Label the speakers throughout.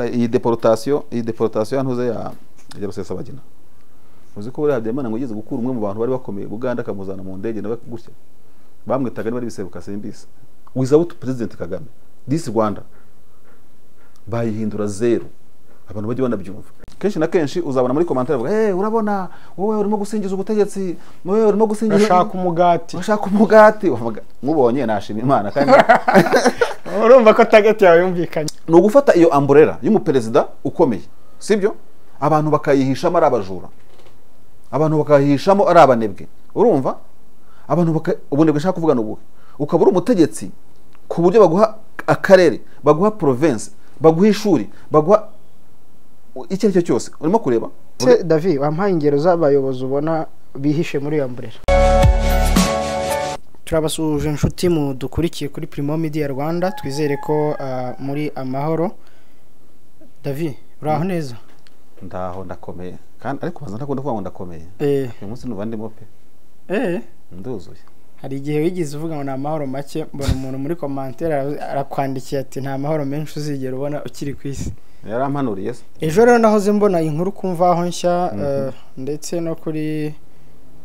Speaker 1: iyi deportation yantuze ya Rusesabagina uzi ko buriya Habyarimana ngo yigeze gukura umwe mu bantu bari bakomeye Buganda akamuzana mu ndege nawe gutya bamwitaga bari biseruka Sembisa without President Kagame this Rwanda bayihindura zero abantu bajye banabyumva kenshi na kenshi uzabona muri commentaire bavuga urabona wowe urimo gusingiza ubutegetsi wowe urimo gusingiza ashaka umugati mubonye nashima Imana kandi
Speaker 2: urumva ko target yawe yumvikanye
Speaker 1: no gufata iyo umbrella y'umuperezida ukomeye sibyo abantu bakayihishamo ari abajura abantu bakayihishamo ari abanebwe urumva abantu ubunebwe ashaka kuvuga no buhe ukabura umutegetsi ku buryo baguha akarere baguha province baguha ishuri baguha icyo cyo cyose urimo kureba
Speaker 2: David wampaye ingero z'abayobozi ubona bihishe muri iyo umbrella. Turabasuje inshuti mu dukurikiye kuri Primo Media Rwanda twizere ko muri amahoro. David uraho neza?
Speaker 1: Ndaho ndakomeye kandi ariko baza ntakunda kuvuga ngo ndakomeye uyu munsi n'ubandimo pe nduzuye.
Speaker 2: Hari igihe wigize uvuga ngo na amahoro make mbona umuntu muri commentaire arakwandikiye ati nta mahoro menshi uzigera ubona ukiri ku isi.
Speaker 1: Yarampanuriye se
Speaker 2: ejo rero nahoze mbona inkuru kumva aho nshya ndetse no kuri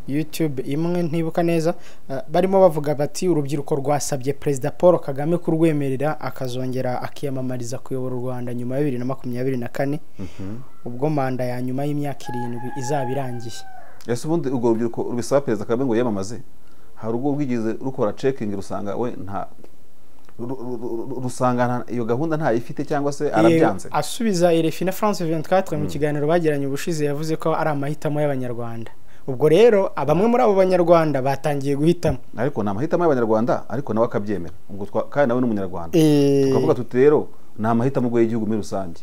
Speaker 2: YouTube imwe ntibuka neza barimo bavuga bati urubyiruko rwasabye President Paul Kagame kurwemerera akazongera akiyamamariza kuyobora u Rwanda nyuma ya 2024 ubwo manda ya nyuma y'imyaka 7 izaba irangiye.
Speaker 1: Ese ubundi ubwo rubyiruko rubisaba President Kagame ngo yamamaze hari ubwo bwigize rukora checking rusanga we nta rusanga iyo gahunda nta ifite cyangwa se arabyanze
Speaker 2: asubiza RFI na France 24 mu kiganiro bagiranye ubushize yavuze ko ari amahitamo y'abanyarwanda. Ubwo rero abamwe muri abo banyarwanda batangiye guhitamo
Speaker 1: ariko na amahitamo y'abanyarwanda ariko nawe akabyemera ubwo kandi nawe n'umunyarwanda tukavuga tuti rero na amahitamo bwo y'igihugu muri rusange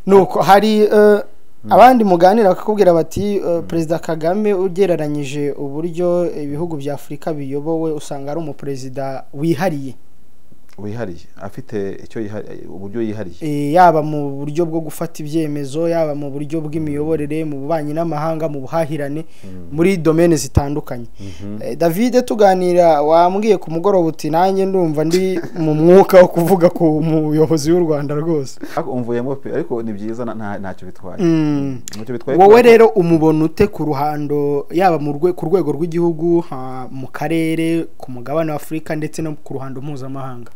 Speaker 2: nuko hari abandi muganira bakakubwira bati President Kagame ugereranyije uburyo ibihugu bya Afrika biyobowe usanga ari umuperezida wihariye afite icyo uburyo yihariye yaba mu buryo bwo gufata ibyemezo yaba mu buryo bw'imiyoborere mu bubanyi n'amahanga mu buhahirane muri domaine zitandukanye. David tuganira wambwiye ku mugoroba uti nanjye ndumva ndi mu mwuka wo kuvuga ku muyobozi w'u Rwanda rwose
Speaker 1: umvuyemo pe ariko ni byiza ntacyo bitwaye
Speaker 2: wowe rero umubona ute ku ruhando yaba ku rwego rw'igihugu mu karere ku mugabane wa Afrika ndetse no ku ruhando mpuzamahanga?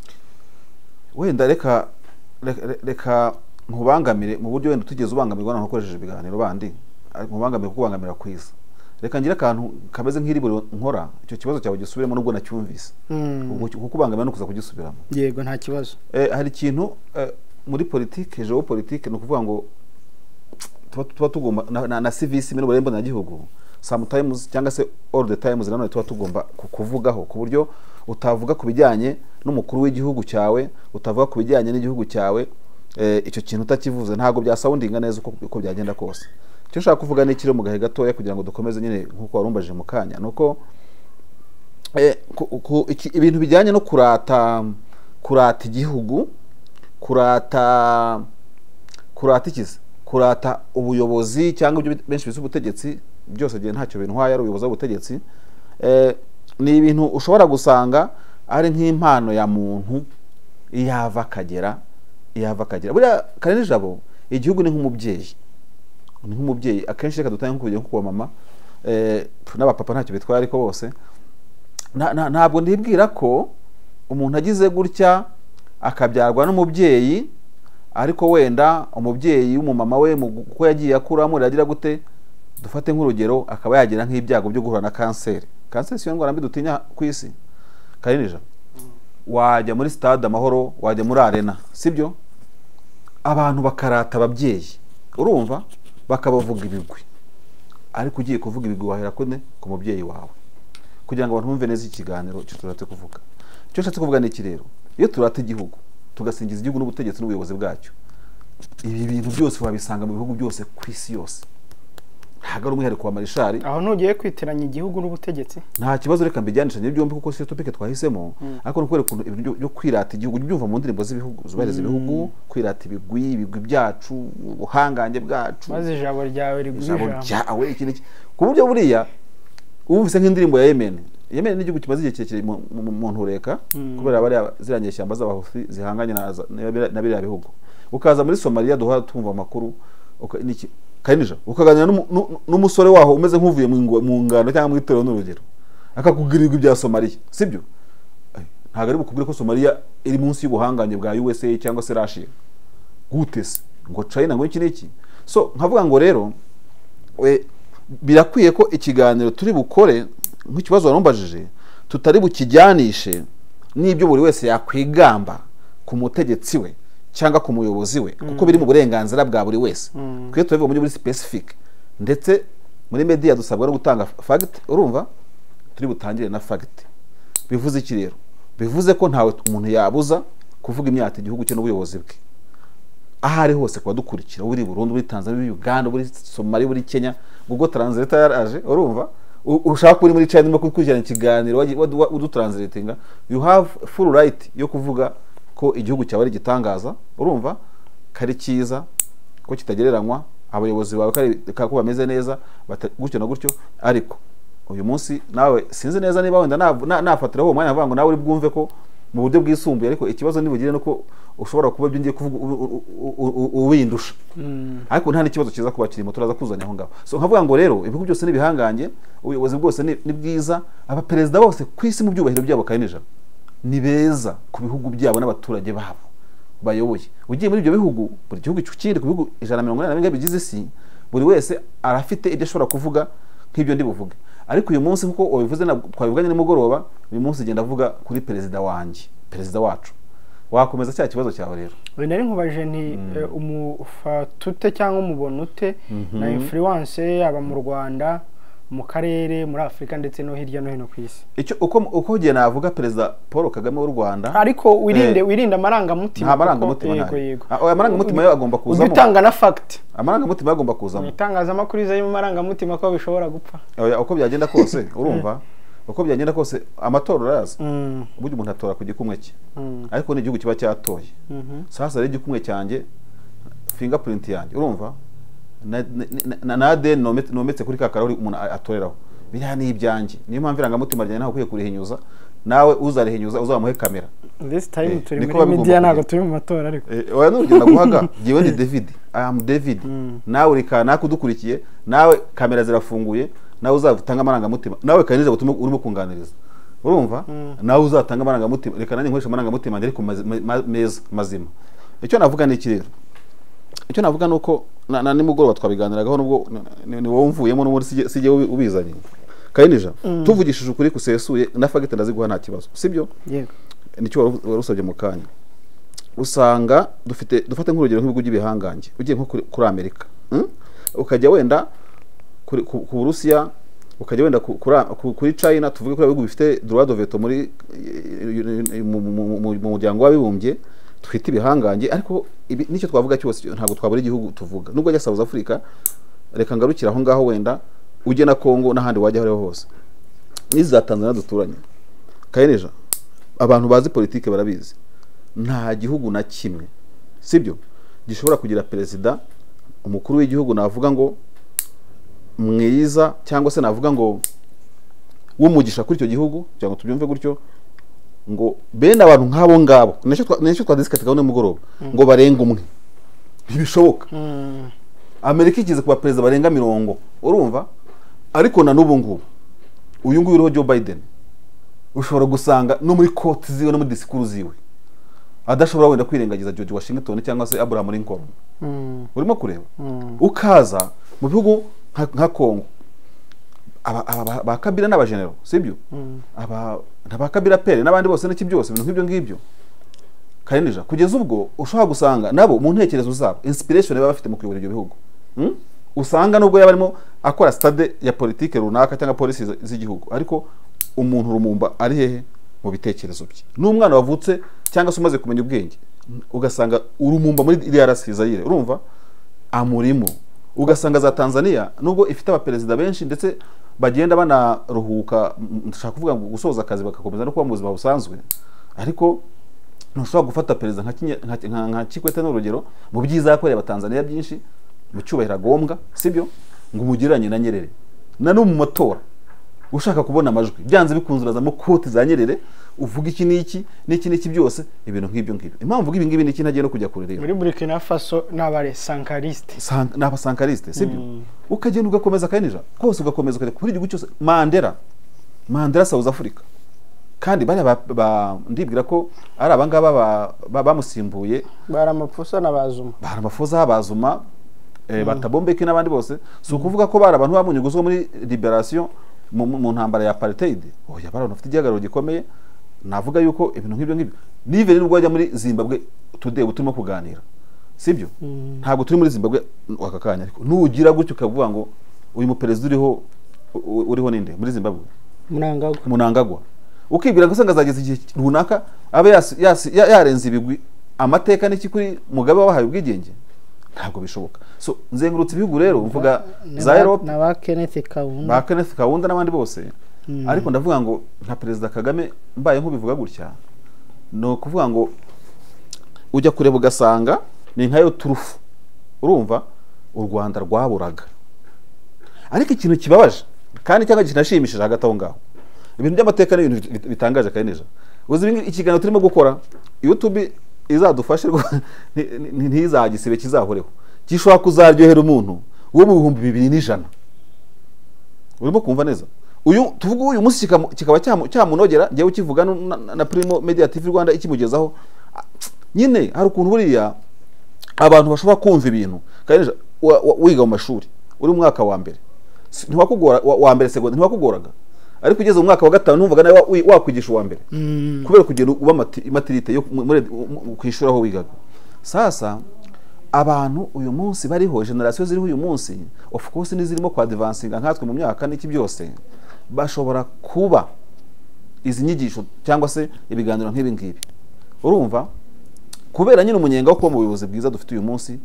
Speaker 1: Wenda reka nkubangamire mu buryo wenda tugeze ubangamirwa nko koresheje ibiganiro bandi nkubangamire kubangamira kwiza reka ngira akantu kameze nk'iriburo nkora icyo kibazo cyawe gisubiremo nubwo nacyumvise kuko ubangamira no kuza kugisubiramo.
Speaker 2: Yego nta kibazo.
Speaker 1: Hari ikintu muri politique geopolitique no kuvuga ngo tuba tugomba na civisme n'uburembo na gihugu sometimes cyangwa se all the times nanone tuba tugomba kuvugaho ku buryo utavuga kubijyanye n'umukuru w'igihugu cyawe utavuga kubijyanye n'igihugu cyawe icyo kintu utakivuze ntago bya soundinga neza uko byagenda kose. Cyo nshaka kuvuga ni kiri mu gahe gatoya kugira ngo dukomeze nyine nkuko warumbaje mu kanya nuko ibintu bijyanye no kurata igihugu kurata ubuyobozi cyangwa ibyo benshi bisu ubutegetsi byose gihe ntacyo bintwaye ari ubuyobozi bw'ubutegetsi ni ibintu ushobora gusanga ari nk'impano ya muntu iyava akagera buriya Karen Jabo igihugu ni nk'umubyeyi akenshi reka dutanye nko kujya kwa mama n'abapapa ntacyo bitwaye ariko bose ntabwo ndibwira ko umuntu agize gutya akabyarwa n'umubyeyi ariko wenda umubyeyi w'umumama we uko yagiye akuramo yagira gute dufate nk'urugero akaba yagira nk'ibyago byo guhura na kanseri siyo ndwara mbi dutinya ku isi. Karinija wajya muri stade Amahoro wajya muri arena sibyo abantu bakarata ababyeyi urumva bakabavuga ibigwi ariko ugiye kuvuga ibigwi wahera ku mubyeyi wawe kugira ngo abantu bumve neza ikiganiro cyo turate kuvuga cyo nshatse kuvuga n'iki rero iyo turata igihugu tugasingiza igihugu n'ubutegetsi n'ubuyobozi bwacyo ibi bintu byose wabisanga mu bihugu byose ku isi yose ntago ari umwihariko wa marishari
Speaker 2: aho ntugiye kwiteranya igihugu n'ubutegetsi nta
Speaker 1: kibazo reka mbijyanisha byombi kuko siyo topic twahisemo ariko nuko ibintu byo kwirata igihugu byumva mu ndirimbo z'ibihugu zubareza ibihugu kwirata ibigwi byacu ubuhangange bwacu
Speaker 2: maze ijabo ryawe
Speaker 1: ku buryo buriya ubufise nk'indirimbo ya Yemen Yemen ni igihugu kimaze igihe kirekire mu ntureka kubera bari zirangije ishyamba z'abahuthi zihanganye na biriya bihugu. Ukaza muri Somalia duha tumva amakuru Karinija ukaganira n'umusore waho umeze nk'uvuye mu ngano cyangwa mu itorero n'urugero akakubwira ibya Somalia sibyo. Ntabwo ari bukubwire ko Somalia iri munsi y'ubuhanganye bwa USA cyangwa se Russia gute se ngo China ngo iki n'iki. So nkavuga ngo rero birakwiye ko ikiganiro turi bukore nk'ikibazo warumbajije tutari bukijyanishe n'ibyo buri wese yakwigamba ku mutegetsi we cyangwa ku muyobozi we kuko biri mu burenganzira bwa buri wese. Twe tuvuga muri specific ndetse muri media dusabwa no gutanga fact. Urumva turi butangire na fact. Bivuze iki rero? Bivuze ko ntawe umuntu yabuza kuvuga imyata igihugu cye n'ubuyobozi bwe ahari hose kwa dukurikira uri Burundi uri Tanzania uri Uganda uri Somalia uri Kenya Google Translate yaraje. Urumva ushaka kuri muri China no kukurikirana ikiganiro udutranslatinga you have full right yo kuvuga ko igihugu cyawe ari gitangaza. Urumva kari cyiza ko kitagereranywa abayobozi bawe ko bameze neza gutyo na gutyo. Ariko uyu munsi nawe sinzi neza niba wenda nafatira ho umwanya ngo nawe uri bwumve ko mu buryo bwisumbuye ariko ikibazo nibugire nuko ushobora kuba byingiye kuvuga uwindusha ariko nta n'ikibazo kiza kuba kirimo turaza kuzanya aho ngaho. So nkavuga ngo rero ibihugu byose nibihanganye ubuyobozi bwose ni bwiza aba perezida bose kwisi mu byubahiro byabo Karinija ni beza ku bihugu byabo n'abaturage babo bayoboye. Ugiye muri ibyo bihugu buri gihugu cy'ikindi ku bihugu 180 bigize isi buri wese arafite ibyo ashobora kuvuga nk'ibyo ndi buvuge. Ariko uyu munsi nkuko wabivuze twabivuganye nimugoroba uyu munsi genda avuga kuri perezida wanjye perezida wacu wakomeza cya kibazo cyawe rero.
Speaker 2: Nari nkubaje nti umufatute cyangwa umubona ute na influence aba mu Rwanda mu karere muri Afrika ndetse no hirya no hino ku isi.
Speaker 1: Icyo uko giye navuga perezida Paul Kagame w'u Rwanda
Speaker 2: ariko wirinde amarangamutima.
Speaker 1: Amarangamutima yego amarangamutima yo agomba kuzamo
Speaker 2: gutanga na fact.
Speaker 1: Amarangamutima agomba kuzamo
Speaker 2: itangazamakuru iza mu marangamutima ko bishobora gupfa.
Speaker 1: Uko byagenda kose urumva uko byagenda kose amatora urayaza buryo umuntu atora ku gikumwe cye ariko ni igihugu kiba cyatoye. Sasa rero igikumwe cyanjye fingerprint yanjye urumva na ADN nometse kuri kakarori umuntu atoreraho biriya ni ibyanjye. Niyo mpamvu irangamutima ryanjye ntaho ukwiye kurihinyuza nawe uzarihinyuza uzamuhe kamera.
Speaker 2: This time turi muri media ntago turi mu matora ariko
Speaker 1: oya n'urugendo guhaga giwe ni David I am David nawe rika nakudukurikiye nawe kamera zirafunguye nawe uzavutanga amarangamutima nawe Karinija butume urimo kunganiriza. Urumva nawe uzatanga amarangamutima reka nanjye nkoresha amarangamutima ariko meza mazima. Icyo navuga ni iki rero icyo navuga nuko na nimugoroba twabiganiragaho nubwo ni wowe umvuyemo no muri sije ubizanye Karinija tuvugishije ukuri kusesuye na fagite ndaziguha nta kibazo sibyo.
Speaker 2: Yego
Speaker 1: nicyo warusabye mu kanya usanga dufate nk'urugero nk'ibihugu by'ibihangange ugiye nko kuri Amerika ukajya wenda ku Burusiya ukajya wenda kuri China tuvuge ko ibihugu bifite droit de veto muri mu muryango w'abibumbye twite ibihangange ariko nicyo twavuga cyose ntabwo twabura igihugu tuvuga nubwo ajya South Africa reka ngarukira aho ngaho wenda ujye na Congo n'ahandi wajya aho hose n'iza Tanzania duturanye. Karinija abantu bazi politike barabizi nta gihugu na kimwe sibyo gishobora kugira perezida umukuru w'igihugu navuga ngo mwiza cyangwa se navuga ngo wumugisha kuri icyo gihugu cyangwa tubyumve gutyo ngo bene abantu nk'abo ngabo nicyo twadisikatikaho n'umugoroba ngo barenga umwe ntibishoboka. Amerika ikize kuba perezida barenga 90 urumva ariko na n'ubu ngubu uyu nguyu uriho Joe Biden ushobora gusanga no muri court ziwe no muri disikuru ziwe adashobora wenda kwirengagiza George Washington cyangwa se Abraham Lincoln. Urimo kureba ukaza mu bihugu nka Congo aba Kabila n'abagenero sibyo aba Kabila pere n'abandi bose n'iki byose ibintu ngibyo Karinija kugeza ubwo ushobora gusanga nabo mu ntekerezo zabo inspiration baba bafite mu kuyobora ibyo bihugu usanga nubwo yabarimo akora stade ya politique runaka cyangwa policy z'igihugu ariko umuntu rumumba ari hehe mu bitekerezo bye n'umwana wavutse cyangwa se umaze kumenya ubwenge ugasanga urumumba muri DRC Zaire urumva amurimo ugasanga za Tanzania nubwo ifite abaperezida benshi ndetse bagenda banaruhuka ndashaka kuvuga ngo gusoza akazi bakakomeza no kuba mu buzima busanzwe ariko ntushobora gufata perezida nka Kikwete n'urugero mu byiza yakoreye abatanzania byinshi mu cyubahiro agombwa sibyo ngo umugereranye na Nyerere na no mu matora ushaka kubona amajwi byanze bikunze urazamo kote za Nyerere uvuga iki n'iki byose ibintu nk'ibyo ngibyo. Impamvu ibi ngibi n'iki ntagiye no kujya kure rero
Speaker 2: muri Burkina Faso n'abare sankariste
Speaker 1: n'abasankariste sibyo, ukagenda ugakomeza kanija kose ugakomeza ukajya kuri igihugu cyose. Mandela South Africa, kandi bari ndibwira ko ari abangaba bamusimbuye
Speaker 2: Baramaposa
Speaker 1: bazuma batabombeke n'abandi bose, si ukuvuga ko bari abantu bamunyuguzwa muri liberation mu ntambara ya apartheid. Oya, bari bafite igihagararo gikomeye. Navuga yuko ibintu nk'ibyo nive rero rwajya muri Zimbabwe today turimo kuganira sibyo, ntabwo turi muri Zimbabwe aka kanya, ariko nugira gutyo ukavuga ngo uyu muperezida uriho ninde muri Zimbabwe, Mnangagwa, ukibwira ngo sanga zageze igihe runaka abe yarenze ibigwi amateka n'iki kuri Mugabe wabahaye ubwigenge, ntabwo bishoboka. So nzengurutse ibihugu rero mvuga za Europe
Speaker 2: na ba Kenneth
Speaker 1: Kaunda n'abandi bose, ariko ndavuga ngo nka Perezida Kagame mbaye nk'ubivuga gutya, no kuvuga ngo ujya kureba ugasanga ni nkayo turufu, urumva u Rwanda rwaburaga. Ariko ikintu kibabaje kandi cyangwa kinashimishije hagati aho ngaho, ibintu by'amateka n'ibintu bitangaje kaneja. Uzi ikiganiro turimo gukora YouTube izadufashe ntizagisibe kizahoreho, gishobora kuzaryohera umuntu wo mu 2000. Urimo kumva neza? Tuvuga uyu munsi kikaba cyamunogera ngiye ukivuga na Primo Media TV Rwanda ikimugezaho. Nyine hari ukuntu buriya abantu bashobora kumva ibintu kandi wiga mu mashuri uri mwaka wa mbere ntiwakugora wa mbere segonda ntiwakugoraga, ariko ugeze mu mwaka wa gatanu numvaga nawe wakwigisha uwa mbere kubera kugenda uba maturite yo kwishura aho wigaga. Sasa abantu uyu munsi bariho, generation ziriho uyu munsi of course nizirimo kwa advancinga nkatwe mu myaka n'iki byose, bashobora kuba izi nyigisho cyangwa se ibiganiro nk'ibi ngibi, urumva, kubera nyine umunyenga wo kuba mu buyobozi bwiza dufite uyu munsi,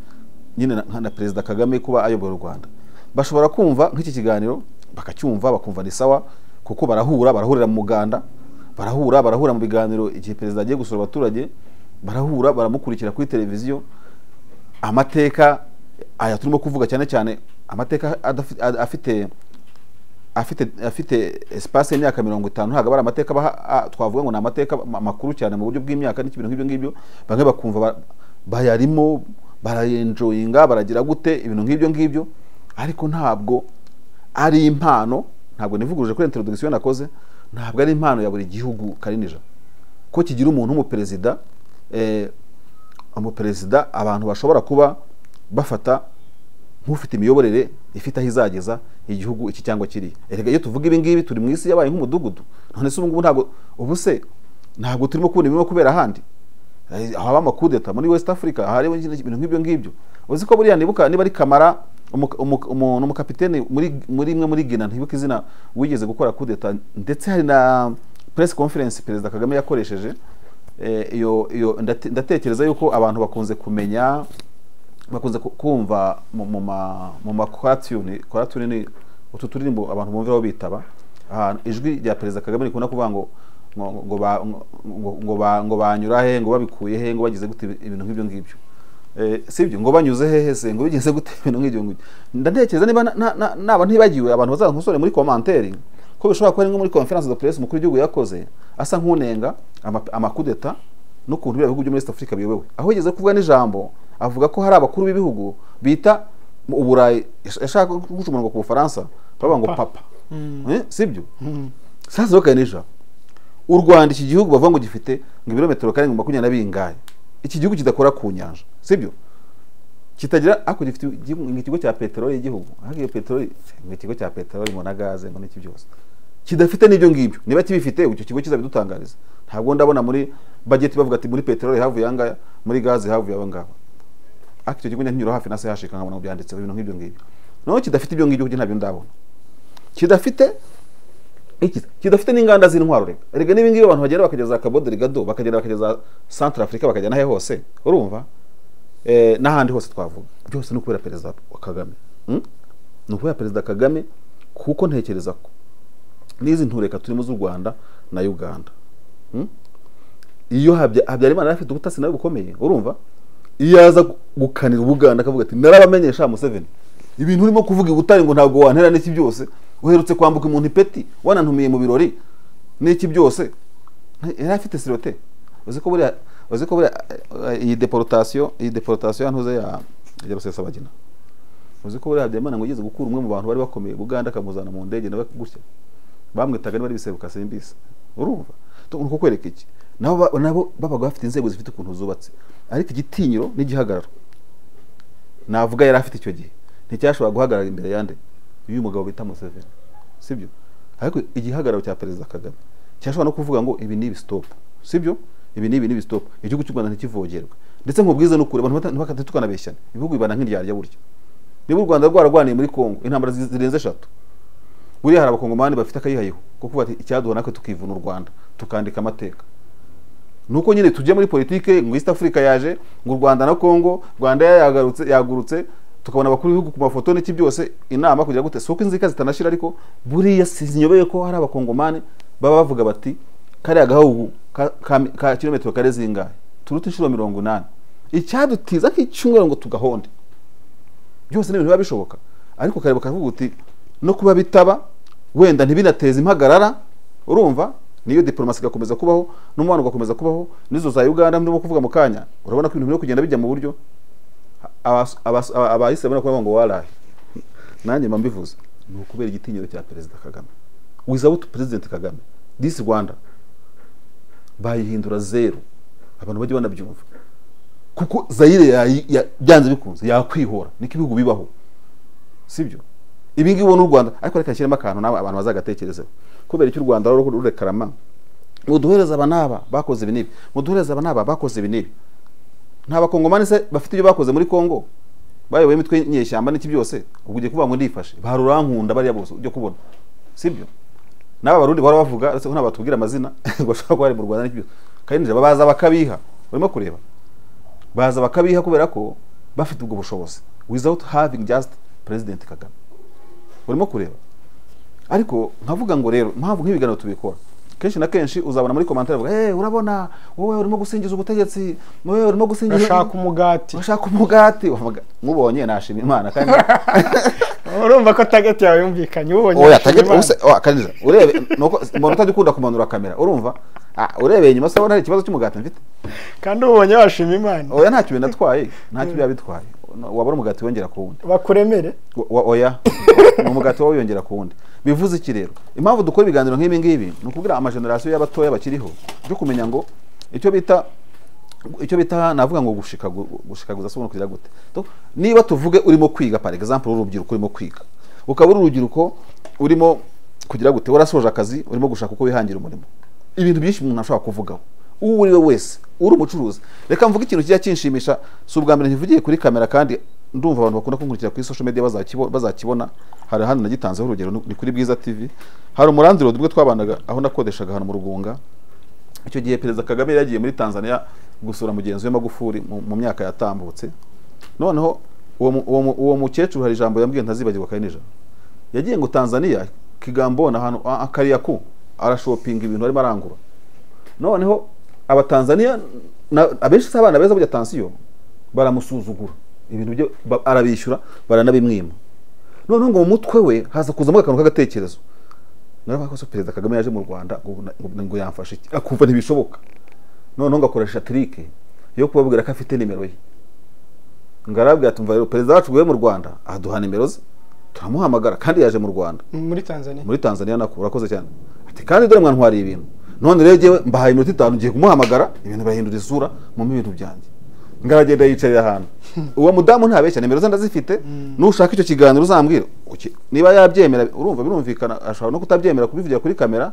Speaker 1: nyine na Perezida Kagame kuba ayobora u Rwanda, bashobora kumva nk'iki kiganiro bakacyumva bakumva ni sawa, kuko barahurira mu muganda, barahura mu biganiro igihe perezida agiye gusura abaturage, baramukurikira kuri televiziyo. Amateka aya turimo kuvuga cyane cyane amateka afite espace y'imyaka 50, ntago bari amateka twavuga ngo ni amateka makuru cyane mu buryo bw'imyaka n'ibintu nk'ibyo ngibyo, bamwe bakumva bayarimo barayenjoyinga baragira gute ibintu nk'ibyo ngibyo, ariko ntabwo ari impano. Ntabwo nivuguruje kuri introduction nakoze, ntabwo ari impano ya buri gihugu karinija ko kigira umuntu umuperezida abantu bashobora kuba bafata nk'ufite imiyoborere ifite aho izageza igihugu iki cyangwa kiri. Erega iyo tuvuga ibi ngibi turi mu isi yabaye nk'umudugudu, none se ubu ntabwo turimo kubona ibintu kubera ahandi. Haba amakudeta muri West Africa, hari ibintu nk'ibyo ngibyo. Uzi ko buriya niba ari Kamara umukapiteni muri Guinea ntibuka izina wigeze gukora kudeta, ndetse hari na press conference Perezida Kagame yakoresheje. Ndatekereza yuko abantu bakunze kumva mu makoratune ni utu turirimbo abantu bumviraho bitaba, ijwi rya Perezida Kagame rikunda kuvuga ngo banyura he, ngo babikuye he, ngo bagize gute ibintu nk'ibyo ngibyo, sibyo, ngo banyuze hehe se, ngo bigeze gute ibintu nk'ibyo ngibyo. Ndatekereza niba naba ntibagiwe abantu bazankosore muri commentaire ko bishobora kuba ari nko muri conference de presse mukuru w'igihugu yakoze asa nk'unenga amakudeta n'ukuntu ibihugu byo muri East Africa biyobewe, aho yigeze kuvuga n'ijambo avuga ko hari abakuru b'ibihugu bita Uburayi yashaka gucumanwa ku Bufaransa bavuga ngo papa, sibyo. Sasa bakanisha u Rwanda, iki gihugu bavuga ngo gifite ibirometero kare ngo 20 bingaye, iki gihugu kidakora ku nyanja, sibyo, kitagira ako gifite ikigo cya peteroli y'igihugu, hagiye peteroli ikigo cya peteroli mo na gaze ngo n'iki byose kidafite n'ibyo ngibyo. Niba kibifite icyo kigo kizabidutangariza. Ntabwo ndabona muri budget bavuga ati muri peteroli havuye yanga, muri gaze havuye abangaba. Icyo kigo nyanyuro hafi na se hashika nkabona byanditse ibintu nk'ibyo ngibyo. No kidafite ibyo ngibyo kuko ntabyo ndabona. Kidafite n'inganda z'intwaro rega. Erega nibi ngibi abantu bagera bakageza Cabo Delgado, bakagera bakageza Central Africa, bakagera nahe hose, urumva? N'ahandi hose twavuga. Byose no kubera Perezida Kagame. No kubera Perezida Kagame, kuko ntekereza ko n'izi ntureka turimo z'u Rwanda na Uganda. Iyo Habyarimana afite ubutasi nawe bukomeye, urumva? Iyo yaza gukanira Uganda akavuga ati narabamenyesha Museveni ibintu urimo kuvuga ibutari ngo ntabwo wantera n'iki byose, uherutse kwambuka umuntu ipeti wanantumiye mu birori n'iki byose yari afite sirote. uzi ko buriya iyi deportation ntuze ya Rusesabagina, uzi ko buriya Habyarimana ngo yigeze gukura umwe mu bantu bari bakomeye Buganda akamuzana mu ndege nawe gutya bamwitaga niba ari bisebuka simbise. Urumva nuko kwereka iki, nabo babaga bafite inzego zifite ukuntu zubatse, ariko igitinyiro n'igihagararo navuga yari afite icyo gihe nticyashobora guhagarara imbere yande uyu mugabo bita Museveni, sibyo? Ariko igihagararo cya Perezida Kagame cyashobora no kuvuga ngo ibi ni stop, sibyo? Ibi ni stop, igihugu cy'u Rwanda ntikivogerwe. Ndetse nkubwize no kure abantu ntibakate tukanabeshyana, ibihugu bibana nk'iryarya buryo. Niba u Rwanda rwaragwaniye muri Kongo intambara zirenze 3, buriya hari abakongomani bafite akayihayeho kuko bati icyaduha natwe tukivuna u Rwanda tukandika amateka. Nuko nyine tujye muri politike ngo East Africa yaje ngo u Rwanda na Kongo, Rwanda yagurutse tukabona abakuru b'ibihugu ku mafoto n'iki byose inama kugira gute soko inzika zitanashira. Ariko buriya sinyobeye ko hari abakongomani baba bavuga bati kari agahugu ka kilometero kare zingahe turuta inshuro 80 icyadutiza nk'icyumweru ngo tugahonde. Byose n'ibintu biba bishoboka, ariko kareba kavuga uti no kuba bitaba wenda ntibinateza impagarara. Urumva niyo diplomasi gakomeza kubaho n'umubano gakomeza kubaho. Nizo za Uganda ndimo kuvuga mu kanya, urabona ko ibintu byo kugenda bijya mu buryo abahise bana kuvuga ngo warahi nanjye mbivuze ni ukubera igitinyiro cya Perezida Kagame. Without President Kagame this Rwanda bayihindura zero, abantu bajye banabyumva, kuko Zaire byanze bikunze yakwihora niko ibihugu bibaho, sibyo? Ibi ngibi ubona u Rwanda, ariko reka nshyiremo akantu nawe abantu bazagatekerezeho. Kubera icyo u Rwanda rurekarama muduhereza abanaba bakoze ibinibi, muduhereza abanaba bakoze ibinibi. Nta bakongomani se bafite ibyo bakoze muri Kongo bayoboye imitwe nyeshyamba n'iki byose, ubwo ugiye kuvuga ngo ndifashe barurankunda bariya bose ujye kubona, sibyo? N'aba barundi bara bavuga ese ko nabatubwira amazina ngo ashaka ko ari mu Rwanda n'iki byose, kandi baza bakabiha. Urimo kureba baza bakabiha kubera ko bafite ubwo bushobozi without having just President Kagame. Urimo kureba, ariko nkavuga ngo rero mpamvu nk'ibiganiro tubikora kenshi na kenshi uzabona muri commentaire bavuga urabona wowe urimo gusingiza ubutegetsi, wowe urimo gusingiza ushaka umugati mubonye nashima Imana kandi
Speaker 2: urumva ko target yawe yumvikanye ubonye
Speaker 1: oya target kanije urebe nuko umuntu utajya kumanura kamera. Urumva urebeye inyuma se hari ikibazo cy'umugati mfite
Speaker 2: kandi ubonye washima Imana.
Speaker 1: Oya ntacyo binatwaye, ntacyo byabitwaye. Wabara umugati wongera ku wundi
Speaker 2: bakuremere
Speaker 1: oya umugati wawe yongera ku wundi. Bivuze iki rero? Impamvu dukora ibiganiro nk'ibi ngibi ni ukubwira amageneration y'abatoya bakiriho byo kumenya ngo icyo bita navuga ngo gushikaguza sobona kugira gute. Niba tuvuge urimo kwiga par exemple urubyiruko urimo kwiga, ukaba urubyiruko urimo kugira gute, warasoje akazi urimo gushaka uko wihangira umurimo, ibintu byinshi umuntu ashobora kuvugaho. Uwo uri we wese uri umucuruzi, reka mvuga ikintu kijya kinshimisha, si ubwa mbere ntivugiye kuri kamera kandi ndumva abantu bakunda kunkurikira kuri social media bazakibona. Hari hano nagitanzeho urugero ni kuri Bwiza TV. Hari umurandiro dubwe twabanaga aho nakodeshaga hano mu Rugunga. Icyo gihe Perezida Kagame yagiye muri Tanzania gusura mugenzi we Magufuli mu myaka yatambutse. Noneho uwo mukecuru hari ijambo yambwiye ntazibagirwa kandi nijoro. Yagiye ngo Tanzania Kigambona hano Kariyaku arashopinga ibintu arimo arangura. Noneho abatanzania abenshi sabana beza burya tansiyo baramusuzugura, ibintu byo arabishyura baranabimwima. Noneho ngo mu mutwe we haza kuzamo akantu k'agatekerezo, naravuga ko Perezida Kagame yaje mu Rwanda ngo yamfashe iki, akumva ntibishoboka. Noneho ngakoresha trike yo kubabwira ko afite nimero ye. Ngarabwira tumva rero Perezida wacu gwe mu Rwanda aduha nimero ze, turamuhamagara kandi yaje mu Rwanda muri Tanzania nako urakoze cyane. Ati kandi dore mwantwari ibintu. None rero jewe mbahaye iminota 5 ngiye kumuhamagara ibintu bahindura isura mu bintu byanjye. Ngaragenda yicarira ahantu. Uwo mudamu ntabeshya nimero ze ndazifite, nushaka icyo kiganiro uzambwira. Niba yabyemera urumva birumvikana, ashobora no kutabyemera kubivugira kuri kamera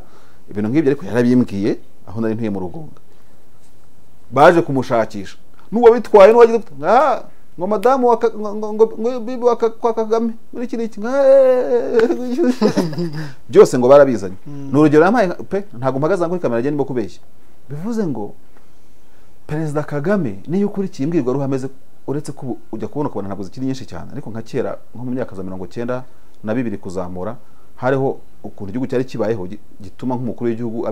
Speaker 1: ibintu nk'ibyo, ariko yarabimbwiye aho nari ntuye mu Rugunga. Baje kumushakisha. Nuwo bitwaye n'uwagize ngo madamu ngo bibi wa Kagame muri iki byose ngo barabizanye. N'urugero yamaye pe ntago mpagaza ngo kamera agende kubeshya. Bivuze ngo Perezida Kagame niyo ukurikiye imbwirwa ruhameze, uretse ko ujya kubona kubona ntabwo zikiri nyinshi cyane, ariko nka kera nko mu myaka za 92 kuzamura hariho ukuntu igihugu cyari kibayeho gituma nk'umukuru w'igihugu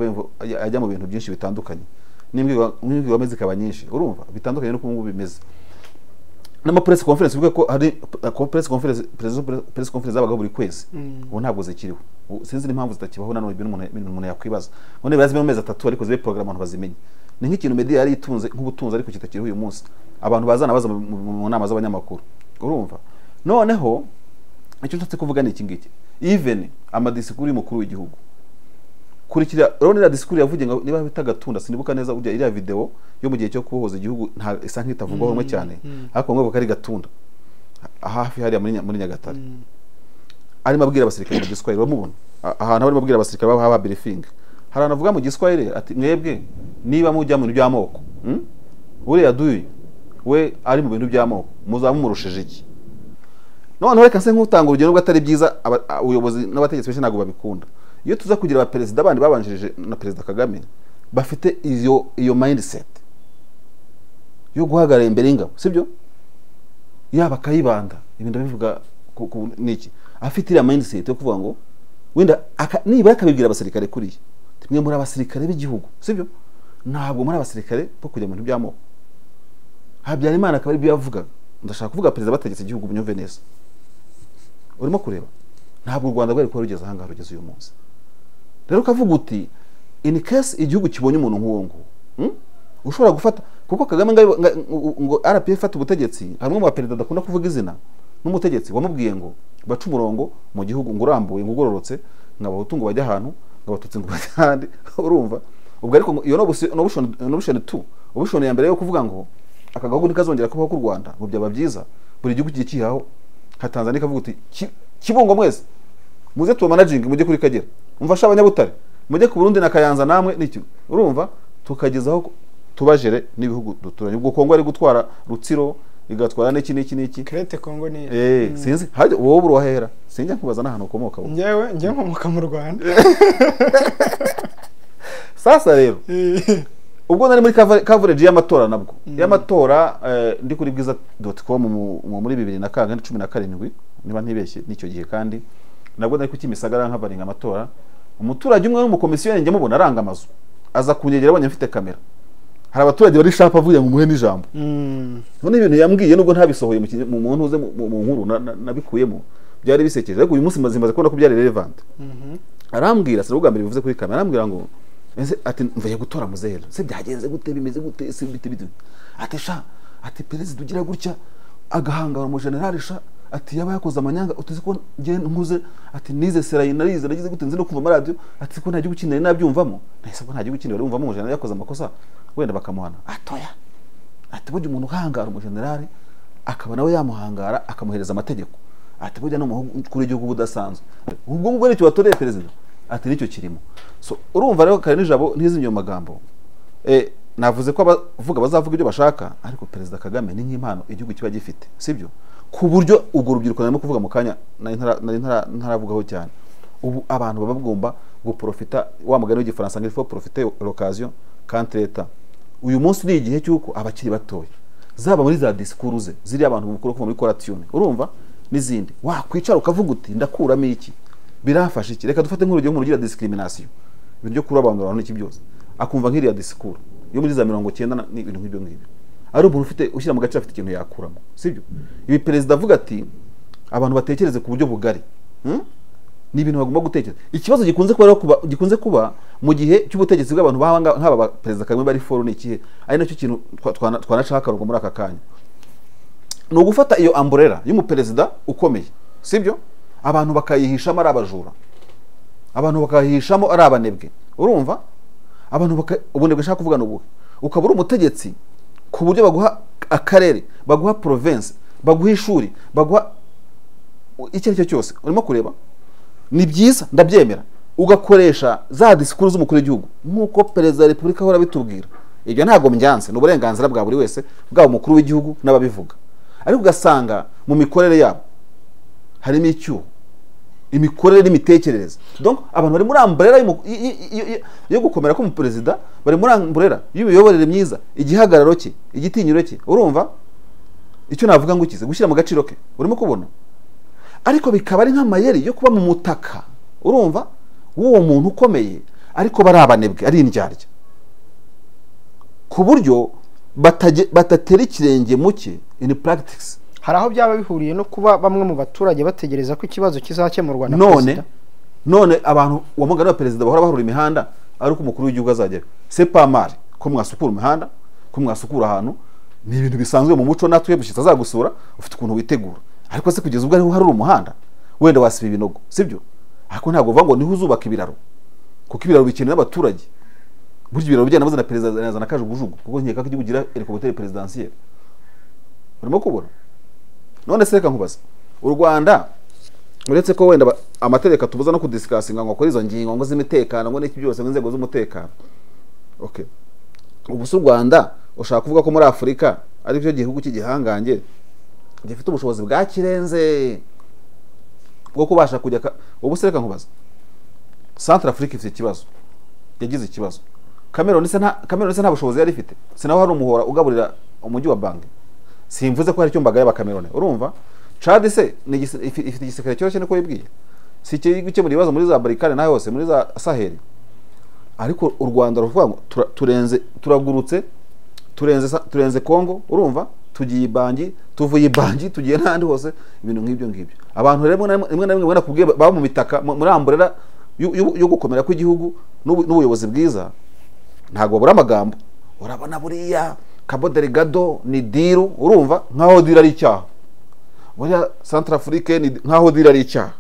Speaker 1: ajya mu bintu byinshi bitandukanye, n'imbwirwa ameze kaba nyinshi urumva bitandukanye no kungu bimeze. n'ama press conference bivuga ko hari press conference zabaga buri kwezi ubu ntabwo zikiriho sinzi n'impamvu zitakibaho nanone ibintu umuntu yakwibaza none birazime mu mezi 3 ariko zibe program abantu bazimenye ni nk'ikintu media yari itunze nk'ubutunzi ariko kitakiriho uyu munsi abantu bazana baza mu nama z'abanyamakuru urumva noneho icyo nshatse kuvuga ni iki ngiki even amadisikuru y'umukuru w'igihugu kurikira urabona disikuru yavuge ngo niba bita Gatunda sinibuka neza ujya iriya video yo mu gihe cyo kubohoza igihugu nta isa nk'itavugwaho rumwe cyane ariko ngo kari Gatunda hafi hariya muri Nyagatare arimo abwira abasirikare mu Giswahili bamubona ahantu barimo abwira abasirikare baba briefing hari anavuga mu Giswahili ati mwebwe niba mujya mu bintu by'amoko uriya duyi we ari mu bintu by'amoko muzamumurushije iki none reka nse nk'utanga urugero rwo atari byiza ubuyobozi n'abategetsi benshi ntago babikunda iyo tuza kugira abaperezida bandi babanjirije na perezida Kagame bafite iyo mindset yo guhagarara imbere y'ingabo sibyo yaba Kayibanda ibintu bivuga niki afite iriya mindset yo kuvuga ngo wenda nibura akabibwira abasirikare kuriye mwe muri abasirikare b'igihugu sibyo ntabwo muri abasirikare bo kujya mu bintu by'amoko Habyarimana akaba ari byo yavuga ndashaka kuvuga perezida bategetse igihugu bunyumve neza urimo kureba ntabwo u Rwanda rwari ko rugeze ahanga rugeze uyu munsi rero kavuga uti in case igihugu kibonye umuntu nk'uwo ngo ushobora gufata kuko Kagame ngo RPF ifata ubutegetsi hamwe mu baperezida dakunda kuvuga izina n'umutegetsi wamubwiye ngo baca umurongo mu gihugu ngo urambuye ngo ugororotse ngabahutu ngo bajya ahantu ngabatutsi ngo bajya ahandi urumva ubwo ariko iyo no bushone 2 ubushone ya mbere yo kuvuga ngo akagahugu nikazongera kubaho ku Rwanda ngo byaba byiza buri gihugu kikihaho nka Tanzania kavuga uti Kibungo mwese muze tu managing mujye kuri Kagera umfasha abanyabutare mujye ku Burundi na Kayanza namwe n'icyo urumva tukagezaho tubajere n'ibihugu duturanye ubwo Kongo ari gutwara Rutsiro igatwara n'iki
Speaker 2: Krete Kongo ni
Speaker 1: sinzi haje wowe uruhahera sinjya kubaza n'ahantu ukomoka
Speaker 2: njye nkomoka mu Rwanda
Speaker 1: sasa rero ubwo nari muri coverage y'amatora nabwo y'amatora ndi kuri bwiza.com muri 2017 niba ntibeshye nicyo gihe kandi nabwo nari kukimisagara nk'abaringa amatora umuturage umwe w'umukomisiyoni njye mubona aranga amazu aza kunyegera abanye mfite kamera hari abaturage bari shapa avuye mu muhe n'ijambo none ibintu yambwiye nubwo ntabisohoye mu muntu uze mu nkuru nabikuyemo byari bisekeje ariko uyu munsi mazimaze kubona ko byari relevant arambwira se ubwa mbere bivuze kuri kamera arambwira ngo ati mvuye gutora muzero se byagenze gute bimeze gute se bite ati sha ati perezida ugira gutya agahangara mu general sha ati yaba yakoze amanyanga utuzi ko nge nkuze ati nize serayi narize nagize gute nzi no kumva radio ati ko nta gihugu kinere nabyumvamo nahise ko nta gihugu kinere urumvamo mu general yakoze amakosa wenda bakamuhana atoya ati burya umuntu uhangara mu general akaba nawe yamuhangara akamuhereza amategeko ati burya no mu kuri igihugu budasanzwe ubwo ngubwo nicyo batoreye perezida ati nicyo kirimo so urumva rero kare nijabo ntizimyo magambo navuze ko abavuga bazavuga ibyo bashaka ariko perezida Kagame ni nk'impano igihugu kiba gifite sibyo ku buryo ubwo rubyiruko narimo kuvuga mu kanya ntaravugaho cyane ubu abantu baba bagomba guprofita wa mugani w'igifaransa ngo il faut profiter l'occasion quand l'état uyu munsi ni igihe cyuko abakiri batoya zaba muri za discours ze ziri abantu mukuru ko muri coration urumva n'izindi wakwicara ukavuga uti ndakuramo iki birafasha iki reka dufate nk'urugero mu rugira discrimination ibintu byo kuri abantu n'iki byose akumva nk'iriya discours yo muri za 90 n'ibintu nk'ibyo ngibyo ari umuntu ufite ushyira mu gace afite ikintu yakuramo sibyo ibi perezida avuga ati abantu batekereze ku buryo bugari ni ibintu bagomba gutekereza ikibazo gikunze kuba mu gihe cy'ubutegetsi bw'abantu bahanga nk'aba perezida Kagame bari foro n'ikihe ari nacyo kintu twanashaka rugo muri aka kanya no gufata iyo umbrella y'umuperezida ukomeye sibyo abantu bakayihishamo ari abajura abantu bakayihishamo ari abanebwe urumva abantu ubunebwe shaka kuvuga n'ubuhe ukabura umutegetsi ku buryo baguha akarere baguha province baguha ishuri baguha icyo cyo cyose urimo kureba ni byiza ndabyemera ugakoresha za discours z'umukuru w'igihugu nkuko perezida wa Repubulika ahora bitubwira ibyo ntago mbyanse n'uburenganzira bwa buri wese bwa umukuru w'igihugu n'ababivuga ariko ugasanga mu mikorere yabo harimo icyuho imikorere n'imitekerereze donc abantu bari muri umbrella yo gukomera ko mu perezida bari muri umbrella y'ubuyoborere myiza igihagararo cye igitinyiro cye urumva icyo navuga ngo ukize gushyira mu gaciro ke urimo kubona ariko bikaba ari nk'amayeri yo kuba mu mutaka urumva w'uwo muntu ukomeye ariko bari abanebwe ari indyarya ku buryo batatera ikirenge muke in practice.
Speaker 2: hari aho byaba bihuriye no kuba bamwe mu baturage bategereza ko ikibazo kizakemurwa na
Speaker 1: none abantu wamugana perezida bahora bahurura imihanda ari uko umukuru w'igihugu azagera. C'est pas mal ko mwasukura imihanda, ko mwasukura ahantu, ni ibintu bisanzwe mu muco natwe bushyitsa azagusura ufite ukuntu witegura. Ariko se kugeza ubwo ariho hari umuhanda wenda wasiba ibinogo, sibyo? Ariko ntabwo uvuga ngo niho uzubaka ibiraro, kuko ibiraro bikeneye n'abaturage. Burya ibiraro bijyana bazana perezida yazana kajugujugu, kuko nkeka ko igihugu gira helicopter presidentielle. Urimo kubona? None se reka nkubaza, u Rwanda uretse ko wenda amategeko tubuza no kudiscussinga ngo kuri izo ngingo ngo z'imitekano ngo n'iki byose n'inzego z'umutekano. Okay. Ubu su Rwanda ushaka kuvuga ko muri Afrika ari cyo gihugu cy'igihangange gifite ubushobozi bwa kirenze bwo kubasha kujya ubu se reka nkubaza, Central Africa ifite ikibazo, yagize ikibazo. Cameroon se nta bushobozi yari ifite, sinaho hari umuhora ugaburira umujyi wa Bangi. Simvuze ko hari cyo mbaga y'aba Cameroon, urumva? Chad se ifite igisekere cyose niko yibwiye, si cyo gukemura ibibazo muri za Balkane na hose muri za Sahel. Ariko u Rwanda ruvuga ngo turagurutse turenze Congo, urumva? Tugiye Bangi, tuvuye Bangi tugiye n'andi hose, ibintu nk'ibyo ngibyo. Abantu rero rimwe na rimwe bana kubwiye baba mu mitaka muri amburera yo gukomera kw'igihugu n'ubuyobozi bwiza, ntago babura amagambo. Urabona buriya Cabo Delgado ni diru, urumva? Nkaho diru ari icyaha. Buriya Central Africa ni nkaho diru ari icyaha.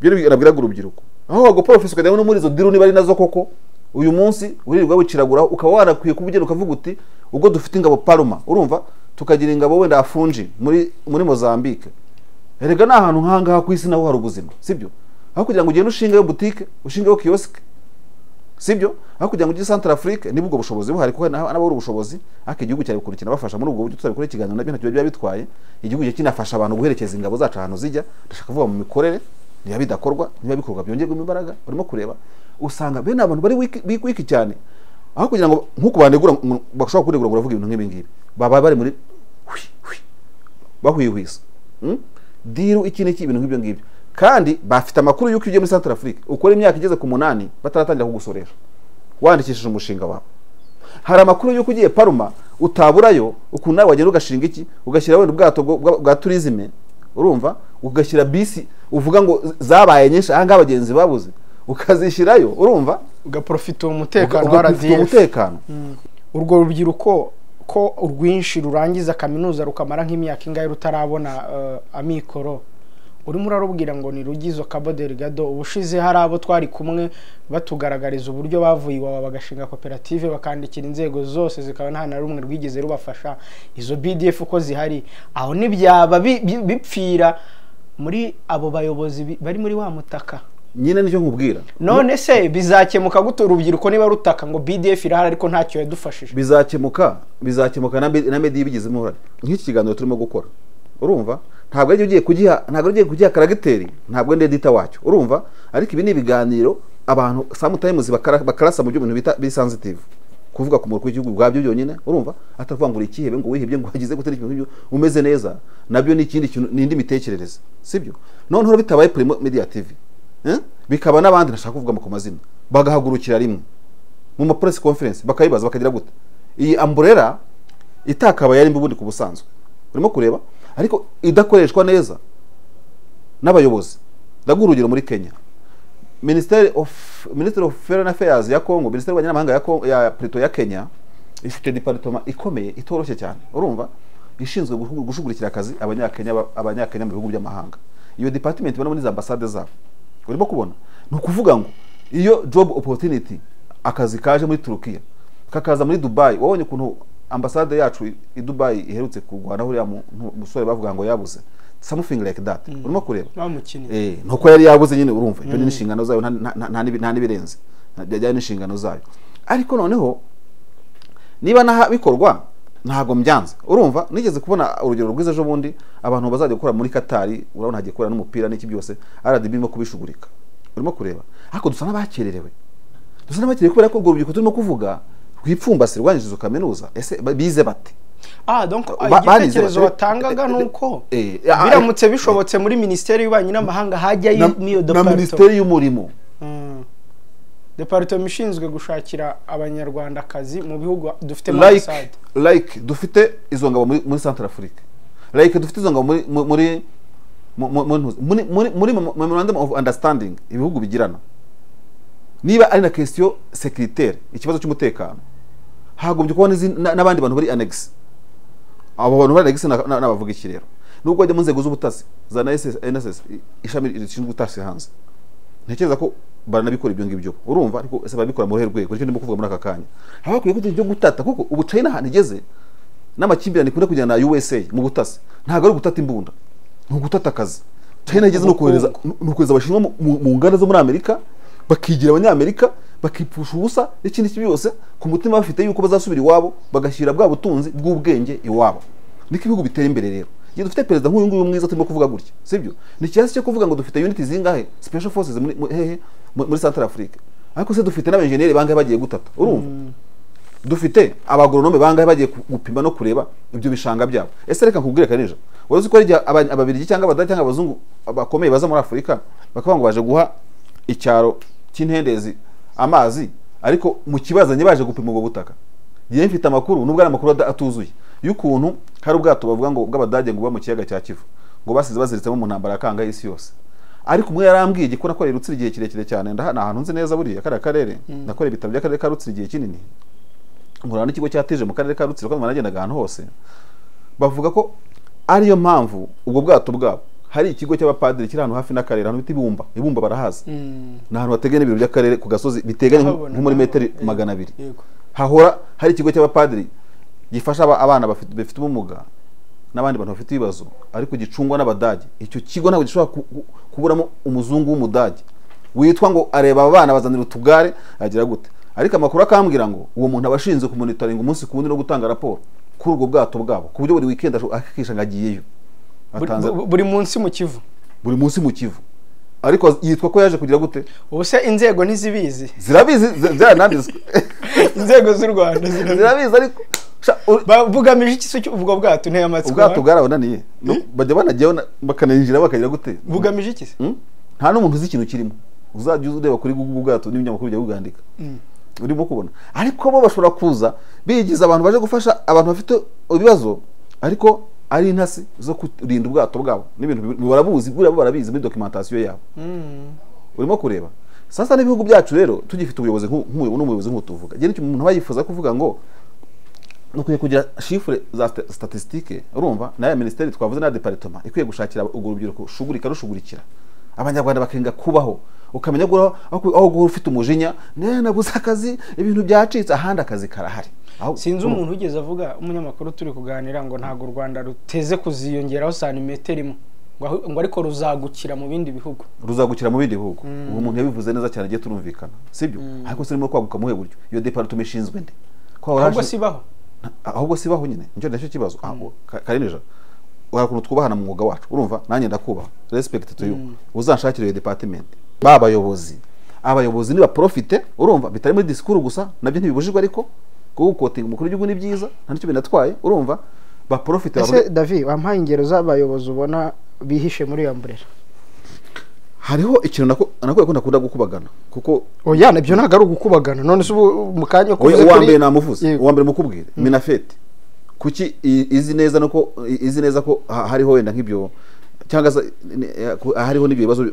Speaker 1: Byo birabwiraga urubyiruko. Aho wago professor kajya no muri izo diru niba ari nazo koko, uyu munsi uririrwa wiciragura ukaba warakwiye kubugera ukavuga uti ubwo dufite ingabo Palma, urumva? Tukagira ingabo wenda afunji muri Mozambique. Erega na ahantu nkanga ku isi naho hari ubuzima, sibyo? Aho kugira ngo ugende ushinga yo boutique, ushinga yo kiosk, sibyo? Aho kugira ngo ugire Central Africa nibwo bushobozi buhari kuko n'abari ubushobozi aka igihugu cyari gukurikira bafasha muri ubwo buryo tuzabikora ikiganiro nabyo ntacyo biba bitwaye. Igihugu cyo kinafasha abantu guherekeza ingabo zacu ahantu zijya, ndashaka kuvuga mu mikorere niba bidakorwa, niba bikorwa byongerwa imbaraga. Urimo kureba usanga bene abantu bari wiki cyane, aho kugira ngo nkuko bandegura bashobora kuregura baravuga ibintu nk'ibi ngibi, baba bari muri bahwihwisa diru ikine cy'ibintu nk'ibyo ngibyo, kandi bafite amakuru yuko ibyo muri Central Africa ukora imyaka igeze ku 8 bataratangira kugusoresha wandikishije umushinga wawe. Hari amakuru yuko ugiye Palma utaburayo ukuntu nawe wagenda ugashinga iki, ugashyira wenda ubwato bwa tourisme, urumva? Ugashyira bisi uvuga ngo zabaye nyinshi aha abagenzi babuze ukazishyirayo, urumva?
Speaker 2: Ugaprofita umutekano wa RDF. Urwo rubyiruko ko urwinshi rurangiza kaminuza rukamara nk'imyaka ingahe rutarabona amikoro, urimo urarubwira ngo ni rugizo Cabo Delgado. Ubushize hari abo twari kumwe batugaragariza uburyo bavuye iwabo bagashinga koperative bakandikira inzego zose zikaba nta na rumwe rwigeze rubafasha. Izo BDF uko zihari aho nibyaba bipfira muri abo bayobozi bari muri wa mutaka
Speaker 1: nyine nicyo nkubwira.
Speaker 2: None se bizakemuka gute urubyiruko niba rutaka ngo BDF irahari ariko ntacyo yadufashije?
Speaker 1: Bizakemuka na media bigizemo uruhare. Nk'iki kiganiro turimo gukora, urumva? Ntabwo ari ugiye kugiha karagiteri, ntabwo ndi editor wacyo, urumva? Ariko ibi ni ibiganiro abantu sometimes bakarasa mu byo bintu bita bisensitive, kuvuga ku murukwe w'igihugu bwabyo byonyine, urumva? Atavuga ngo ikihebe ngo wihebye ngo hagize gutera ikintu umeze neza, nabyo ni ikindi kintu n'indi mitekerereze, sibyo? Noneho bitabaye Primo Media TV, bikaba n'abandi nashaka kuvuga mu mazina bagahagurukira rimwe mu ma press conference bakayibaza bakagira gute iyi umbrella itakaba yari mbubundi ku busanzwe. Urimo kureba ariko idakoreshwa neza n'abayobozi. Ndagurugiro muri Kenya, Ministry of Foreign Affairs ya Congo, Ministry y'abanyamahanga ya Preto ya Kenya ifite department ikomeye itoroshye cyane, urumva? Ishinzwe gushugurikira akazi abanyakenya mu bihugu by'amahanga. Iyo department ibona muri za ambassade zabo, urimo kubona? Ni ukuvuga ngo iyo job opportunity akazi kaje muri Turukiya kakaza muri Dubai, wabonye ukuntu ambassade yacu i Dubai iherutse kugwana aho musore bavuga ngo yabuze something like that. Urimo kureba nuko yari yabuze nyine, urumva? Ibyo ni inshingano zayo, nta nibirenze byajyanye n'inshingano zayo. Ariko noneho niba naha bikorwa ntago mbyanze, urumva? Nigeze kubona urugero rwiza ejo bundi abantu bazajya gukora muri Katari, urabona hagiye gukora n'umupira n'iki byose RDB irimo kubishugurika. Urimo kureba ariko dusa n'abakererewe, kubera ko urwo rubyiruko turimo kuvuga rwipfumbase rwanyije izo kaminuza. Ese bize bate?
Speaker 2: Donc igitekerezo watangaga nuko biramutse bishobotse muri Ministeri y'Ububanyi n'Amahanga hajya n'iyo
Speaker 1: department na Ministeri y'Umurimo.
Speaker 2: departement ishinzwe gushakira abanyarwanda akazi mu bihugu dufite mu Assad
Speaker 1: like dufite izo ngabo muri Central Africa, like dufite izo ngabo muri memorandum of understanding ibihugu bigirana. Niba ari na question sécuritaire, ikibazo cy'umutekano, hagombye kuba n'abandi bantu bari annex. Abo bantu bari annex n'abavuga iki rero, nubwo bajya mu nzego z'ubutasi za NSS ishami rishinzwe ubutasi hanze, ntekereza ko baranabikora ibyo ngibyo, urumva, ariko ese babikora mu rwego nicyo ndimo kuvuga muri aka kanya. Habakwiye ko ibyo gutata, kuko ubu China ahantu igeze n'amakimbirane kure kujyana na USA mu butasi, ntabwo ari gutata imbunda, ni gutata akazi. China igeze no kohereza abashinwa mu nganda zo muri Amerika, bakigira abanyamerika, bakipfusha ubusa n'ikindi cyose ku mutima bafite yuko bazasubira iwabo bagashyira bwa butunzi bw'ubwenge iwabo. Niko ibihugu bitera imbere rero. Iyo dufite perezida nk'uyu nguyu mwiza turimo kuvuga gutya, sibyo? Ni cyasi cyo kuvuga ngo dufite unity zingahe special forces muri Central Africa, ariko se dufite n'abenjeniyeri bangahe bagiye gutata, urumva? Dufite abagoronome bangahe bagiye gupima no kureba ibyo bishanga byabo. Ese reka nkubwire kanija, wazi ko ari ababirigi cyangwa abadage cyangwa abazungu bakomeye baza muri Afrika bakavuga ngo baje guha icyaro cy'intendezi amazi, ariko mu kibazanye baje gupima ubwo butaka. Giye mfite amakuru, nubwo ari amakuru atuzuye, y'ukuntu hari ubwato bavuga ngo bw'abadage ngo ba mu kiyaga cya Kivu, ngo basize baziritsemo mu ntambara yakanga isi yose. Ariko umwe yarambwiye igikora ko Rutsiro igihe kirekire cyane, ndahana ahantu nzi neza buriya karere nakoreye ibitabo by'akarere ka Rutsiro igihe kinini, ngurana n'ikigo cyateje mu karere ka Rutsiro ko managendaga ahantu hose, bavuga ko ariyo mpamvu ubwo bwato bwabo hari ikigo cy'abapadiri kiri ahantu hafi n'akarere, ahantu bita Ibumba barahaza. Ni ahantu hateganye n'ibiro by'akarere ku gasozi biteganye nko muri metero 200. Hahora hari ikigo cy'abapadiri gifasha abana bafite ubumuga n'abandi bantu bafite ibibazo, ariko gicungwa n'Abadage. Icyo kigo ntabwo gishobora kuburamo umuzungu w'Umudage witwa ngo areba abana bazanira utugare agira gute. Ariko amakuru akambwira ngo uwo muntu abashinzwe kumonitoringa umunsi ku wundi no gutanga raporo kuri ubwo bwato bwabo, ku buryo buri weekend akikisha ngagiyeyo
Speaker 2: buri munsi mu Kivu,
Speaker 1: buri munsi mu Kivu. Ariko yitwa ko yaje kugira gute?
Speaker 2: Ubuse inzego ntizibizi,
Speaker 1: zirabizi byarananditswe
Speaker 2: inzego z'u Rwanda
Speaker 1: zirabizi, ariko
Speaker 2: bugamije iki cyo ubwo bwato nteye amatsiko?
Speaker 1: Ubwato bwarabonaniye bajya banagiyeho bakananjira bakagira gute?
Speaker 2: Bugamije iki?
Speaker 1: Nta n'umuntu uzi ikintu kirimo, uzajya ureba kuri Google ubwato n'ibinyamakuru bya Ugandika urimo kubona. Ariko bo bashobora kuza bigize abantu baje gufasha abantu bafite ibibazo, ariko ari intasi zo kurinda ubwato bwabo n'ibintu barabuzi, barabizi muri documentation yabo. Urimo kureba sasa n'ibihugu byacu rero tugifite ubuyobozi n'umuyobozi nk'utuvuga. Gene cyo umuntu abayifuza kuvuga ngo nukuye kugira chiffre za statistique, urumva, na ya ministeri twavuze na departement ikwiye gushakira ubwo rubyiruko rushugurikira abanyarwanda bakenga kubaho, ukamenya gura aho ufite umujinya nabuze akazi, ibintu byacitse, ahandi akazi karahari.
Speaker 2: Sinzi umuntu ugeze avuga, umunyamakuru turi kuganira ngo ntago u Rwanda ruteze kuziyongeraho santimetero imwe, ngo ariko ruzagukira mu bindi bihugu,
Speaker 1: ruzagukira mu bindi bihugu. Uwo muntu yabivuze neza cyane, giye turumvikana, sibyo? Ariko sirimo kwaguka muhe buryo iyo departement ishinzwe nde
Speaker 2: ko
Speaker 1: ahubwo sibaho nyine. Nicyo ndacyo kibazo. Karinija warakuntu twubahana mu mwuga wacu, urumva, nanjye ndakubaha, respect to you. Uzanshakira iyo department abayobozi niba profite, urumva, bitari muri discours gusa, nabyo ntibibujijwe, ariko kuko quoting umukuru w'igihugu ni byiza, nta nicyo binatwaye, urumva, ba profite.
Speaker 2: Ese David, wampaye ingero z'abayobozi ubona bihishe muri iyo umbrella?
Speaker 1: Hariho ikintu nakoye ko nakunda gukubagana, kuko
Speaker 2: oya nabyo ntago ari ugukubagana. None se mu kanya
Speaker 1: ko uwambere namuvuze, uwambere mukubwire Minafete kuki izi neza ko hariho wenda nk'ibyo, cyangwa hariho n'ibibazo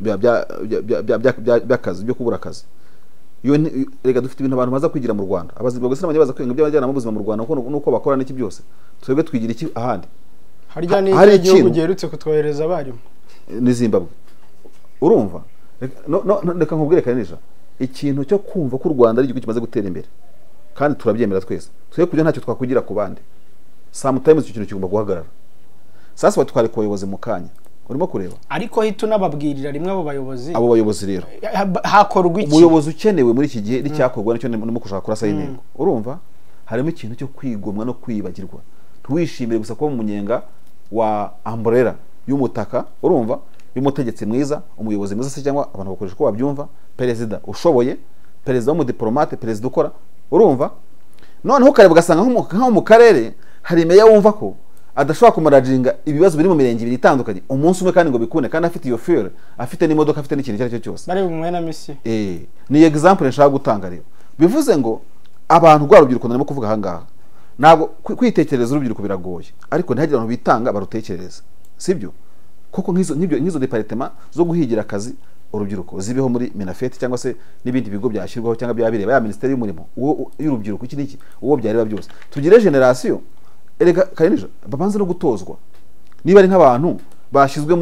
Speaker 1: by'akazi, byo kubura akazi. Rega dufite ibintu abantu baza kwigira mu Rwanda, abazirwa gusa n'abanyabaza kwiga by'abajyana mu buzima mu Rwanda nuko bakora n'iki byose, twebwe twigira iki ahandi?
Speaker 2: Hari igihugu giherutse kutwohereza abarimu
Speaker 1: ni Zimbabwe, urumva. Reka nkubwire Kanija, ikintu cyo kumva ko u Rwanda ari igihugu kimaze gutera imbere kandi turabyemera twese, twebwe kujya ntacyo twakugira ku bandi, sometimes icyo kintu kigomba guhagarara. Sasa batware ku bayobozi mu kanya, urimo kureba,
Speaker 2: ariko hito nababwirira rimwe abo bayobozi rero hakorwa iki?
Speaker 1: Umuyobozi ukenewe muri iki gihe n'icyakorwa nicyo ndimo gushaka kurasa intego, urumva. Harimo ikintu cyo kwigomwa no kwibagirwa, tuwishimire gusa kuba mu munyenga wa umbrella y'umutaka, urumva, y'umutegetsi mwiza, umuyobozi mwiza se, cyangwa abantu bakoresha ko babyumva, perezida ushoboye, perezida w'umudiplomate, perezida ukora, urumva. Noneho ukareba ugasanga nko mu karere hari meya wumva ko adashobora kumaraginga ibibazo biri mu mirenge ibiri itandukanye umunsi umwe kandi ngo bikune kandi afite iyo fuel afite n'imodoka afite n'ikintu icyo ari cyo cyose
Speaker 2: bari bumwe na misi
Speaker 1: ni example nshaka gutanga rero bivuze ngo abantu rwa rubyiruko narimo kuvuga ahangaha ntabwo kwitekereza urubyiruko biragoye ariko ntihagire abantu bitanga barutekereza sibyo kuko nk'izo departement zo guhigira akazi urubyiruko zibeho muri Minafeti cyangwa se n'ibindi bigo byashyirwaho cyangwa byabireba ya Minisiteri y'Umurimo y'urubyiruko iki niki uwo byareba byose tugire generation erega kanije babanze no gutozwa niba ari nk'abantu bashyizwe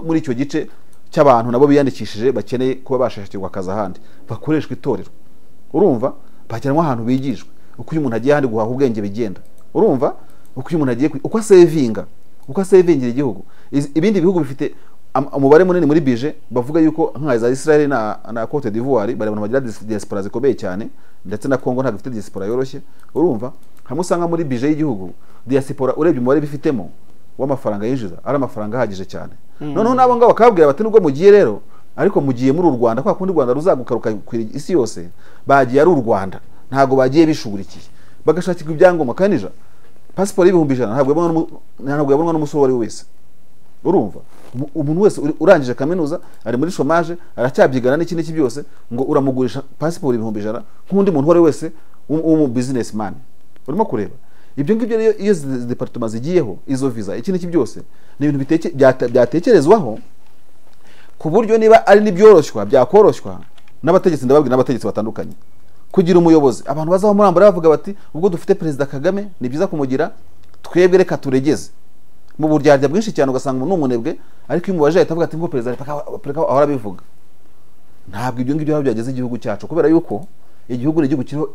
Speaker 1: muri icyo gice cy'abantu nabo biyandikishije bakeneye kuba bashashikirwa akazi ahandi bakoreshwa itorero urumva bajyanwa ahantu bigishwe uko umuntu agiye ahandi guhaha ubwenge bigenda urumva uko umuntu agiye uko asevingira igihugu ibindi bihugu bifite umubare munini muri bije bavuga yuko nka za Israel na Cote d'Ivoire bari abantu bagira diaspora zikomeye cyane ndetse na Congo ntabwo ifite diaspora yoroshye urumva hamwe usanga muri bije y'igihugu diaspora urebye umubare bifitemo w'amafaranga yinjiza ari amafaranga ahagije cyane noneho nabo ngabo bakabwira bati nubwo mugiye rero ariko mugiye muri u Rwanda kwa kundi Rwanda ruzagukaruka ku isi yose bagiye ari u Rwanda ntago bagiye bishugurikiye bagashakirwa ibyangombwa kanija passport y'ibihumbi 100 ntabwo yabonwa n'umusore wari wese urumva umuntu wese urangije kaminuza ari muri chômage aracyabyigana n'iki byose ngo uramugurisha passport y'ibihumbi 100 nk'undi muntu wari wese w'umu businessman urimo kureba ibyo ngibyo rero iyo departement zigiyeho izo visa iki byose ni ibintu byatekerezwaho ku buryo niba ari n'ibyoroshywa byakoroshywa n'abategetsi ndababwira n'abategetsi batandukanye kugira umuyobozi abantu bazaho muri ambara bavuga bati ubwo dufite Perezida Kagame ni byiza kumugira twebwe reka turegeze mu buryarya bwinshi cyane ugasanga umuntu umunebwe ariko iyo umubaje ahita avuga ati ngo Perezida ahora bivuga ntabwo ibyo ngibyo byageze igihugu cyacu kubera yuko igihugu ni igihugu kiriho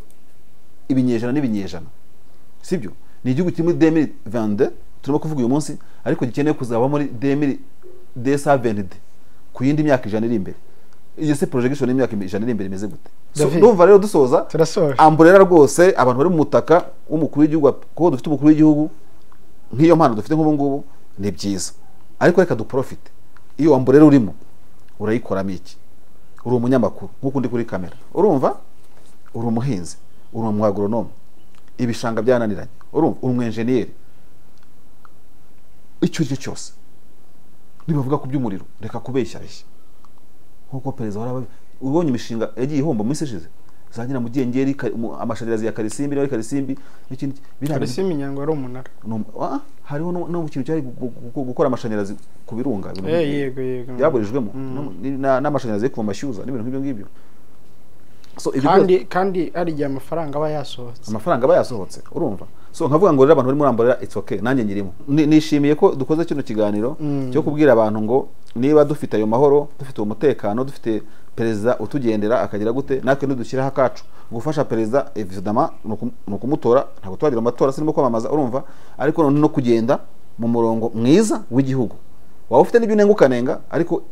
Speaker 1: ibinyejana n'ibinyejana sibyo ni igihugu kiri muri 2022 turimo kuvuga uyu munsi ariko gikeneye kuzaba muri 2070 ku yindi myaka 100 iri imbere iyo se projection y'imyaka 100 iri imbere imeze gute ndumva rero dusoza amburera rwose abantu bari mu mutaka w'umukuru w'igihugu ko dufite umukuru w'igihugu nk'iyo mpano dufite nk'ubu ngubu ni byiza ariko reka duprofite iyo amburera urimo urayikoramo iki uri umunyamakuru nk'uko ndi kuri kamera urumva uri umuhinzi uri umwagoronome ibishanga byananiranye urumva uri umwenjeniyeri icyo cyose nibavuga ku by'umuriro reka kubeshyashya nkuko perezida ubonye imishinga yagiye ihomba muri seshize zangira mu gengeri amashanyarazi ya Karisimbi n'ari Karisimbi n'ikindi
Speaker 2: Karisimbi nyango ari umunara
Speaker 1: hariho no mu kintu cyari gukora amashanyarazi ku birunga
Speaker 2: yego
Speaker 1: byaburijwemo n'amashanyarazi ku mashyuza n'ibintu nk'ibyo ngibyo
Speaker 2: kandi ari igihe amafaranga aba yasohotse urumva so nkavuga ngo rero abantu bari muri ambarira it's okay nanjye nyirimo nishimiye ko dukoze kino kiganiro cyo kubwira abantu ngo niba dufite ayo mahoro dufite umutekano dufite perezida utugendera akagira gute natwe nidushyiraho akacu gufasha perezida evidama no kumutora ntabwo twagira amatora sinimo kwamamaza urumva ariko no kugenda mu murongo mwiza w'igihugu waba ufite n'ibyo nengukanenga ariko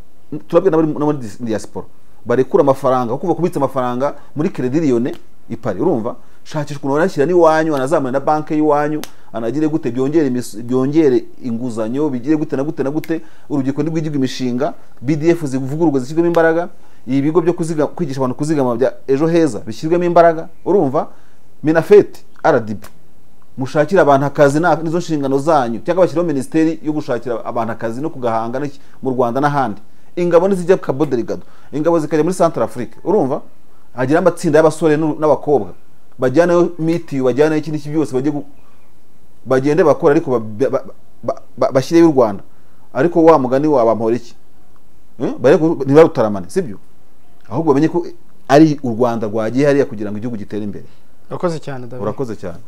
Speaker 2: turabwira no muri diaspora barekura amafaranga kuva kubitsa amafaranga muri Credit Lyonnais ipari urumva shakishwa umuntu arashyira n'iwanyu anazamana na banki y'iwanyu anagire gute byongere inguzanyo bigire gute na gute urubyiruko nibwigiga imishinga BDF zivugururwa zishyirwemo imbaraga ibigo byo kwigisha abantu kuzigama bya ejo heza bishyirwemo imbaraga urumva Minafeti RDB mushakira abantu akazi nizo nshingano zanyu cyangwa bashyiraho ministeri yo gushakira abantu akazi no kugahanga mu Rwanda n'ahandi ingabo nizijya Cabo Delgado ingabo zikajya muri Central Africa urumva hagira amatsinda y'abasore n'abakobwa bajyana mitiyu bajyana iki n'iki byose bagende bakora ariko bashyire y'u Rwanda ariko wa mugani wabampora iki ntibarutaramane sibyo ahubwo bamenye ko ari u Rwanda rwagiye hariya kugira ngo igihugu gitere imbere urakoze cyane David
Speaker 1: urakoze cyane